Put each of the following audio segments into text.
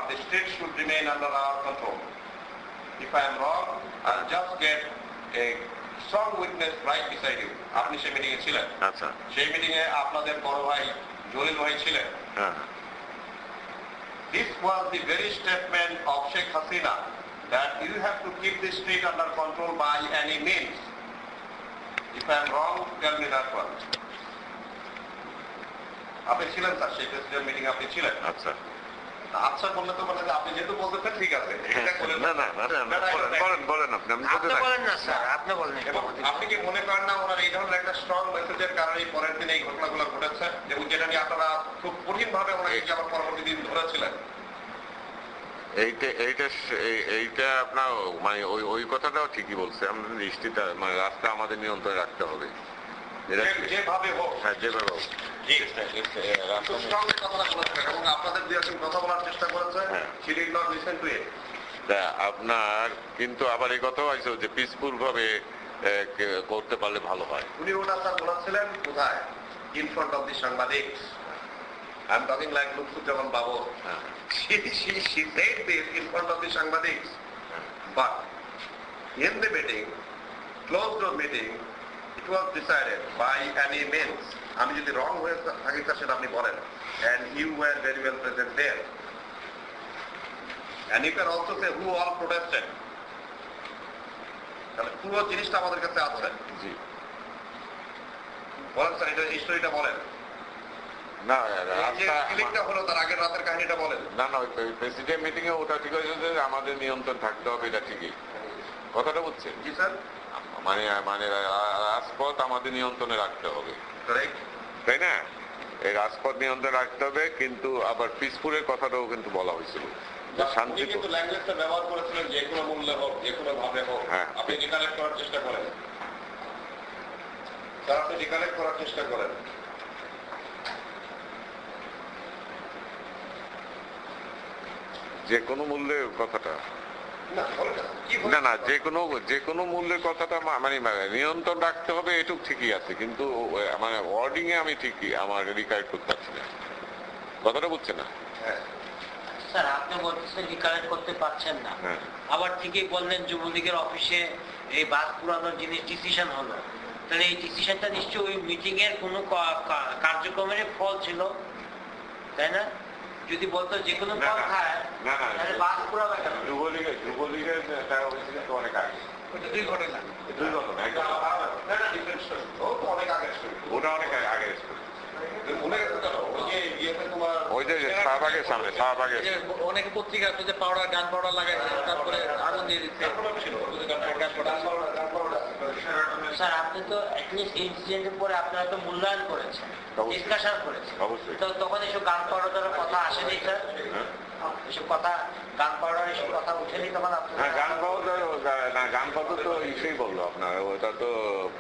the state should remain under our control. If I am wrong, I'll just get a strong witness right beside you. আপনি সেই meeting এ ছিলেন? আচ্ছা। সেই meeting এ আপনাদের বড় ভাই জলিল ভাই ছিলেন। হ্যাঁ। This was the very statement of Sheikh Hasina that you have to keep the state under control by any means. If I am wrong, tell me that one. আপনি ছিলেন স্যার, সেই প্রেসিডেন্ট মিটিং আপনি ছিলেন? আচ্ছা। আচ্ছা বললে তো মানে আপনি যেহেতু বলতেছেন ঠিক আছে। না না বলেন আপনি। আপনি বলেন না স্যার, আপনি বলেন। আপনি কি মনে করেন না ওনার এই ধরনের একটা স্ট্রং মেসেজের কারণে পরের দিন এই ঘটনাগুলো ঘটেছে, এবং যেটা নিয়ে আপনারা খুব কঠিন ভাবে ওনাকে আবার পরবর্তী দিন ধরেছিলেন? এইটা আপনার মানে ওই কথাটাও ঠিকই বলছে। আমাদের দৃষ্টিটা মানে রাস্তা আমাদের নিয়ন্ত্রণে রাখতে হবে, যেভাবে হোক। হ্যাঁ, যেভাবে হোক। আপনার কিন্তু আবার এই কথাও আছে যে পিসফুল ভাবে করতে পারলে ভালো হয়। উনি ওটা স্যার বলেছিলেন কোথায়? ইন ফ্রন্ট অফ দি সাংবাদিক। I am talking like Lutfuzzaman Babu. She said this in front of the Sangbadiks. But in the meeting, closed door meeting, it was decided by any means. আমি যদি রং হয়ে থাকি সেটা আপনি বলেন, and you were very well present there. And you can also say who all protested. তাহলে পুরো জিনিসটা আমাদের কাছে আছে। জি বলেন স্যার, এটা হিস্টোরিটা বলেন। না হলো তার আগের রাতের কাহিনীটা বলেন। না না, প্রেসিডেন্ট মিটিং এ ওটা ঠিক হয়েছে যে আমাদের নিয়ন্ত্রণ থাকতে হবে, এটা ঠিকই কথাটা বুঝছেন? জি স্যার। মানে মানে রাজপথ আমাদের নিয়ন্ত্রণে রাখতে হবে, তাই না? এই রাজপথ নিয়ন্ত্রণে রাখতে হবে, কিন্তু আবার পিসফুলের কথাটাও কিন্তু বলা হয়েছিল। শান্তি কিন্তু ল্যাঙ্গুয়েজটা ব্যবহার করেছিলেন যে কোনো মূল্যে হোক, যে কোনো ভাবে হোক। আপনি রিকালেক্ট করার চেষ্টা করেন স্যার, আপনি রিকালেক্ট করার চেষ্টা করেন। যে কোনো মূল্যের কথাটা না না, যে কোনো মূল্যের কথাটা মানে নিয়ন্ত্রণ রাখতে হবে, এটুক ঠিকই আছে, কিন্তু মানে ওয়ার্ডিং এ আমি ঠিকই আমার রিকালেক্ট করতে পারছি না। কথাটা বুঝছেন না? স্যার আপনি বলতেছেন রিকালেক্ট করতে পারছেন না, আবার ঠিকই বললেন যুবলীগের অফিসে এই বাস পুরানোর জিনিস ডিসিশন হলো, তাহলে এই ডিসিশনটা নিশ্চয়ই ওই মিটিং এর কোনো কার্যক্রমের ফল ছিল, তাই না? যদি বলতো যে কোনো ফল খায় তাহলে বাস পুরাবে কেন? যুবলীগের অনেক আগে, দুই ঘটনা অনেক আগে, ওটা অনেক আগে অনেক পত্রিকা আছে যে পাউডার গান পাউডার লাগাই তারপরে আগুন দিয়ে দিচ্ছে। স্যার আপনি তো অ্যাটলিস্ট ইনসিডেন্টের পরে আপনারা তো মূল্যায়ন করেছেন, ডিসকাশন করেছেন, তো তখন এসব গান পাউডারের কথা আসেনি স্যার? এসব কথা গান পাউডার এসব কথা উঠেনি তখন? গান পাউডার তো ইসেই বললো আপনার, ওটা তো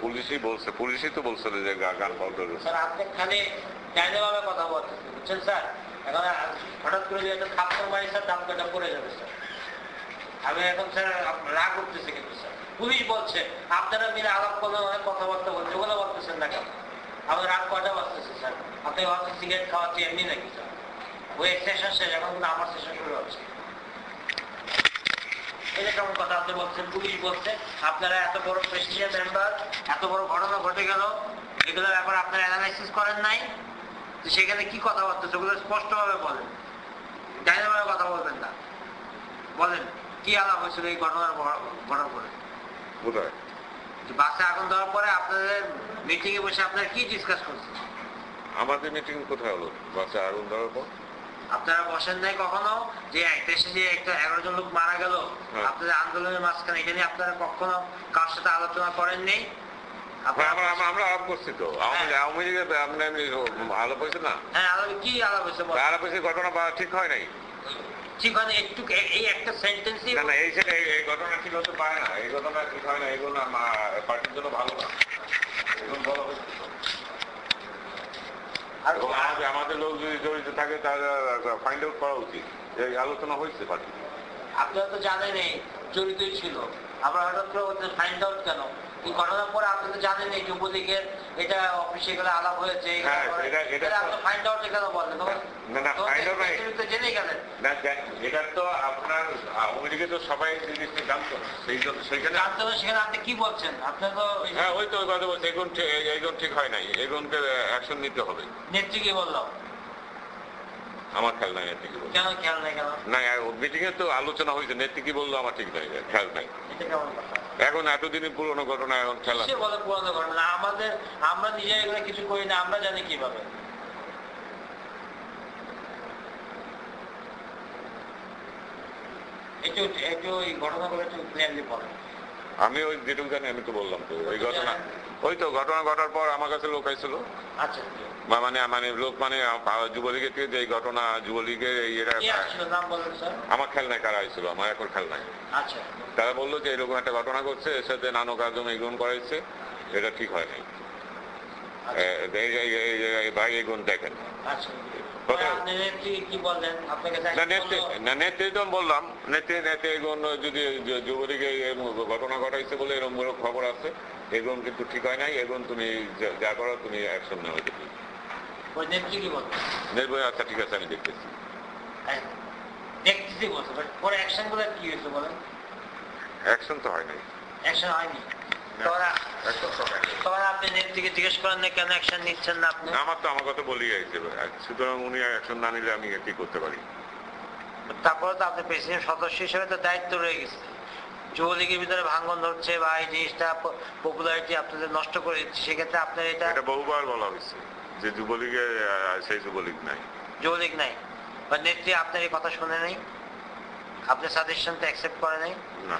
পুলিশই বলছে, পুলিশই তো বলছিল যে গান পাউডার। স্যার আপনি খালি ডাইনেভাবে কথা বলতেছেন, বুঝছেন স্যার? এখন হঠাৎ করে যে একটা থাপ্পড় মারি স্যার, দামটা পড়ে যাবে স্যার। আমি এখন স্যার রাগ উঠতেছে, কিন্তু স্যার পুলিশ বলছে আপনারা মিলে আলাপ করলে অনেক কথাবার্তা বলছে, ওগুলো বলতেছেন না কেন? আমার রাগ কয়টা বাজতেছে স্যার? আপনি ভাবছেন সিগারেট খাওয়াচ্ছি এমনি নাকি স্যার? ওই সেশন শেষ, এখন কিন্তু আমার সেশন শুরু হচ্ছে। এটা কেমন কথা আপনি বলছেন? পুলিশ বলছে আপনারা এত বড় প্রেসিডেন্ট মেম্বার, এত বড় ঘটনা ঘটে গেল, এগুলোর ব্যাপারে আপনারা অ্যানালাইসিস করেন নাই, তো সেখানে কি কথা বলতেছে ওগুলো স্পষ্টভাবে বলেন, ডাইরেক্টভাবে কথা বলবেন না। বলেন কি আলাপ হয়েছিল এই ঘটনার ঘটার পরে? বাসে আগুন দেওয়ার পরে আপনাদের মিটিং এ বসে আপনারা কি ডিসকাস করছেন? আমাদের মিটিং কোথায় হলো বাসে আগুন দেওয়ার পর? আপনারা বসেন নাই কখনো যে দেশে যে একটা 11 জন লোক মারা গেল আপনাদের আন্দোলনের মাঝখানে, এটা নিয়ে আপনারা কখনো কার সাথে আলোচনা করেন নেই? আমরা আলাপ করছি তো, আওয়ামী লীগের আলাপ হয়েছে না? হ্যাঁ আলাপ, কি আলাপ হয়েছে? আলাপ হয়েছে, ঘটনা ঠিক হয় নাই। ঠিক হয় না একটু, এই একটা সেন্টেন্সই না না, এই ঘটনা ঠিক হতে পারে না, এই ঘটনা ঠিক হয় না, এগুলো পার্টির জন্য ভালো না। আমাদের লোক যদি জড়িত থাকে তাহলে ফাইন্ড আউট করা উচিত, এই আলোচনা হয়েছে পার্টি। আপনারা তো জানেন জড়িতই ছিল, আমরা হঠাৎ করে ফাইন্ড আউট কেন? এই ঘটনার পরে আপনি তো জানেন এই যুবলীগের এটা অফিসে গেলে আলাপ হয়েছে ফাইন্ড আউট কেন বলেন জেনে গেলেন না এটা তো আপনার আওয়ামী লীগে তো সবাই জিনিসটা জানতো সেইখানে জানতে হবে সেখানে আপনি কি বলছেন আপনার তো হ্যাঁ ওই তো ওই কথা বলছে এগুন ঠিক হয় নাই এগুনকে অ্যাকশন নিতে হবে নেত্রী কি বললো আমার খেয়াল নাই নেত্রী কি বললো কেন খেয়াল নাই কেন না মিটিং এ তো আলোচনা হয়েছে নেত্রী কি বললো আমার ঠিক নাই খেয়াল নাই এটা কেমন কথা এখন এতদিনের পুরোনো ঘটনা এখন খেলা সে বলে পুরোনো ঘটনা আমাদের আমরা নিজে এগুলো কিছু করি না আমরা জানি কিভাবে একটু এই ঘটনাগুলো একটু ক্লিয়ারলি বলেন আমি ওই যেটুকু জানি আমি তো বললাম তো ওই ঘটনা ওই তো ঘটনা ঘটার পর আমার কাছে লোক আইছিল আচ্ছা মানে লোক মানে যুবলীগের থেকে যে ঘটনা যুবলীগের এরা নাম বলেন স্যার আমার খেয়াল নাই কারা আইছিল আমার এখন খেয়াল নাই আচ্ছা তারা বললো যে এরকম একটা ঘটনা ঘটছে এর সাথে নানো কার্যক্রম গ্রহণ করাইছে এটা ঠিক হয় নাই ভাই এগুন দেখেন নেত্রী তো বললাম নেত্রী এগুন যদি যুবলীগে ঘটনা ঘটাইছে বলে এরকম খবর আছে এগুন কিন্তু ঠিক হয় নাই এগুন তুমি যা করো তুমি অ্যাকশন নেওয়া দেখি নেত্রী কি বলছে আচ্ছা ঠিক আছে আমি দেখতেছি দেখতেছি বলছে পরে অ্যাকশন গুলো কি হয়েছে বলেন অ্যাকশন তো হয় নাই অ্যাকশন হয়নি আপনি নেত্রীকে জিজ্ঞেস করেন না কেন অ্যাকশন নিচ্ছেন না আপনি আমার তো আমার কথা বলি গেছে সুতরাং উনি অ্যাকশন না নিলে আমি কি করতে পারি তারপরে তো আপনি প্রেসিডেন্ট সদস্য হিসেবে তো দায়িত্ব রয়ে গেছে যুবলীগের ভিতরে ভাঙন ধরছে বা এই জিনিসটা পপুলারিটি আপনাদের নষ্ট করে দিচ্ছে সেক্ষেত্রে আপনার এটা বহুবার বলা হয়েছে যে যুবলীগে সেই যুবলীগ নাই যুবলীগ নাই বা নেত্রী আপনার এই কথা শুনে নেই আপনার সাজেশনটা অ্যাকসেপ্ট করে নাই না